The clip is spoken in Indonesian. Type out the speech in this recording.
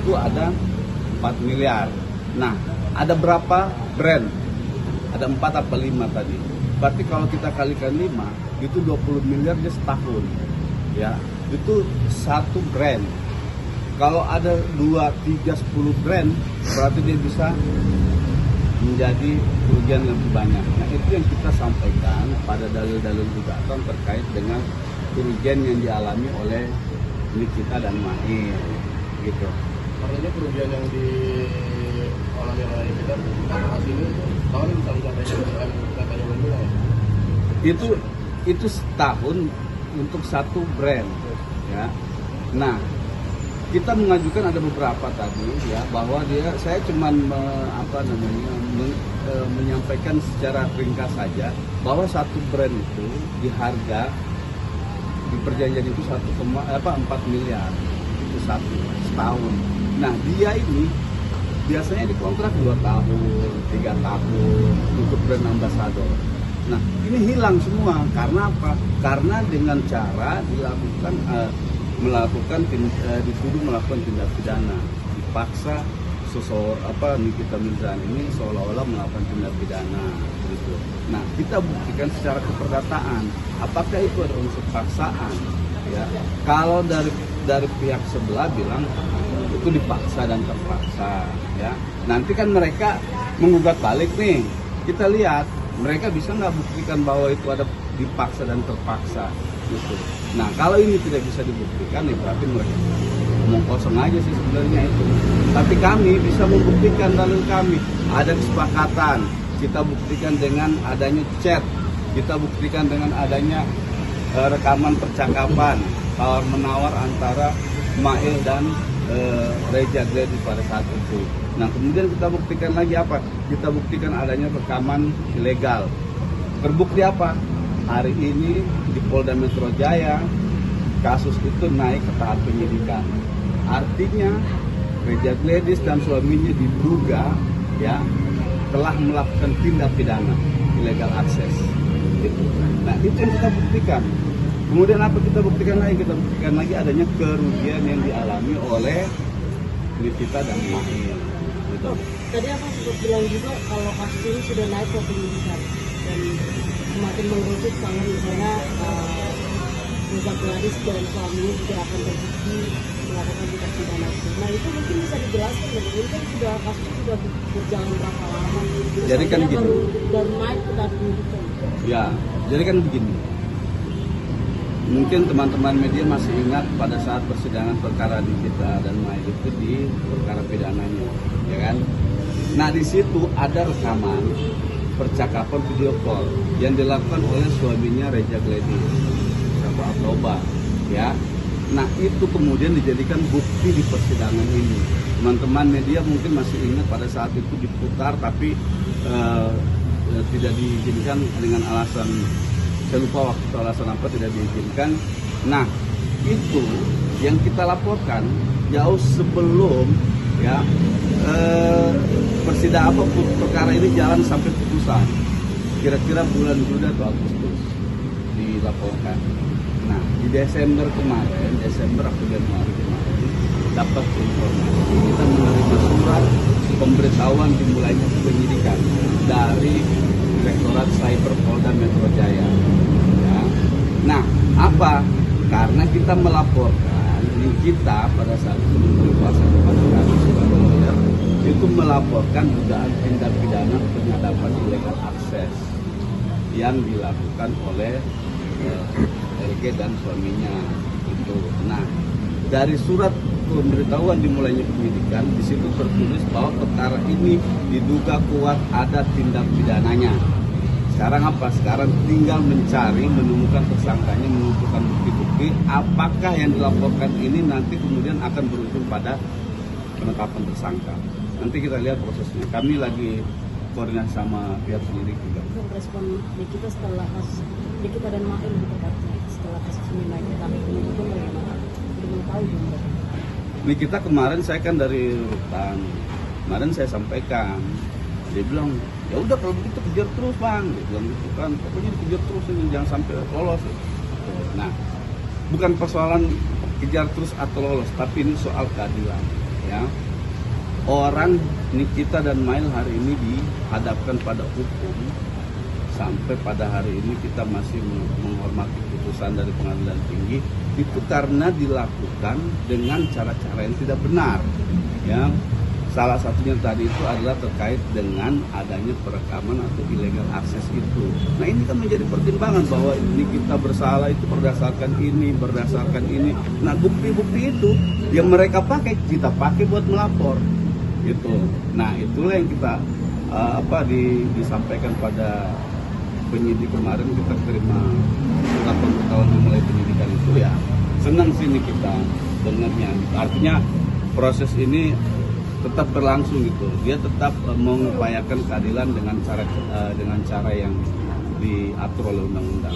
itu ada 4 miliar. Nah, ada berapa brand? Ada 4 apa 5 tadi. Berarti kalau kita kalikan 5, itu 20 miliar dia setahun. Ya, itu satu brand. Kalau ada 2, 3, 10 brand, berarti dia bisa menjadi kerugian lebih banyak. Nah, itu yang kita sampaikan pada dalil-dalil gugatan terkait dengan kerugian yang dialami oleh Nikita dan Mahir, gitu. Artinya kerugian yang dialami oleh Nikita karena hasilnya itu tahun bisa mencapai katanya ya? Itu setahun untuk satu brand, ya. Nah, kita mengajukan ada beberapa tadi, ya, bahwa saya cuman menyampaikan secara ringkas saja bahwa satu brand itu di harga di perjanjian itu 4 miliar itu setahun. Nah, dia ini biasanya dikontrak 2 tahun, 3 tahun untuk brand ambassador. Nah, ini hilang semua karena apa? Karena dengan cara dituduh melakukan tindak pidana, dipaksa Nikita Mirzani ini seolah-olah melakukan tindak pidana, gitu. Nah, kita buktikan secara keperdataan apakah itu ada unsur paksaan, ya. Kalau dari pihak sebelah bilang itu dipaksa dan terpaksa, ya. Nanti kan mereka menggugat balik nih, kita lihat mereka bisa nggak buktikan bahwa itu ada dipaksa dan terpaksa, gitu. Nah, kalau ini tidak bisa dibuktikan, ya berarti mereka ngomong kosong aja sih sebenarnya itu. Tapi kami bisa membuktikan dalil kami. Ada kesepakatan, kita buktikan dengan adanya chat, kita buktikan dengan adanya rekaman percakapan tawar menawar antara Mail dan Reza Gledi pada saat itu. Nah, kemudian kita buktikan lagi apa? Kita buktikan adanya rekaman ilegal. Terbukti apa? Hari ini di Polda Metro Jaya kasus itu naik ke tahap penyidikan. Artinya Reza Gledis dan suaminya diduga, ya, telah melakukan tindak pidana illegal access. Gitu. Nah, itu yang kita buktikan. Kemudian apa kita buktikan lagi? Kita buktikan lagi adanya kerugian yang dialami oleh Nikita dan Mahir. Gitu. Tadi apa sempat bilang juga kalau kasus ini sudah naik ke penyidikan dan semakin mengerucut kalau misalnya Reza Gledis dan suaminya juga akan terbukti melakukan tindak pidana. Nah, itu mungkin bisa dijelaskan, ini kan kasus sudah berjalan berapa lama? Jadi kan gini. Baru naik ke tahap penyidikan. Ya, jadi kan begini. Mungkin teman-teman media masih ingat pada saat persidangan perkara Nikita dan Mahir itu di perkara pidananya, ya kan? Nah, di situ ada rekaman percakapan video call yang dilakukan oleh suaminya Reza Gledi, Atoba, ya. Nah, itu kemudian dijadikan bukti di persidangan ini. Teman-teman media mungkin masih ingat pada saat itu diputar, tapi tidak diizinkan dengan alasan, saya lupa waktu itu alasan apa, tidak diizinkan. Nah, itu yang kita laporkan jauh sebelum, ya, perkara ini jalan sampai putusan. Kira-kira bulan Juli atau Agustus dilaporkan. Nah, di Desember atau Januari kemarin dapat informasi, kita menerima surat pemberitahuan dimulainya penyidikan dari Direktorat Cyber Polda Metro Jaya. Ya. Nah, apa? Karena kita melaporkan, kita pada saat itu memberi kuasa kepada kami sebagai lawyer, itu melaporkan dugaan tindak pidana penyadapan illegal access yang dilakukan oleh LG dan suaminya itu. Nah, dari surat pemberitahuan dimulainya penyidikan, di situ tertulis bahwa perkara ini diduga kuat ada tindak pidananya. Sekarang apa? Sekarang tinggal menemukan tersangkanya, mengumpulkan bukti-bukti. Apakah yang dilaporkan ini nanti kemudian akan berujung pada penetapan tersangka? Nanti kita lihat prosesnya. Kami lagi koordinasi sama pihak penyidik juga. Respon Nikita setelah kasus Nikita dan Mahir tepatnya setelah kasus ini naik ke tahap penyidikan bagaimana? Belum tahu juga. Nikita kemarin saya kan dari rutan, kemarin saya sampaikan, dia bilang ya udah kalau begitu kejar terus bang, dia bilang gitu kan, pokoknya dikejar terus ini jangan sampai lolos. Nah, bukan persoalan kejar terus atau lolos, tapi ini soal keadilan. ya. Orang Nikita dan Mail hari ini dihadapkan pada hukum. Sampai pada hari ini kita masih menghormati putusan dari pengadilan tinggi itu karena dilakukan dengan cara-cara yang tidak benar, ya. Salah satunya tadi itu adalah terkait dengan adanya perekaman atau illegal access itu. Nah ini kan menjadi pertimbangan bahwa ini kita bersalah itu berdasarkan ini. Nah bukti-bukti itu yang mereka pakai kita pakai buat melapor, gitu. Nah itulah yang kita disampaikan pada penyidik kemarin, kita terima surat pemberitahuan memulai penyidikan itu, ya. Senang sini kita dengarnya. Artinya proses ini tetap berlangsung gitu. Dia tetap mengupayakan keadilan dengan cara yang diatur oleh undang-undang.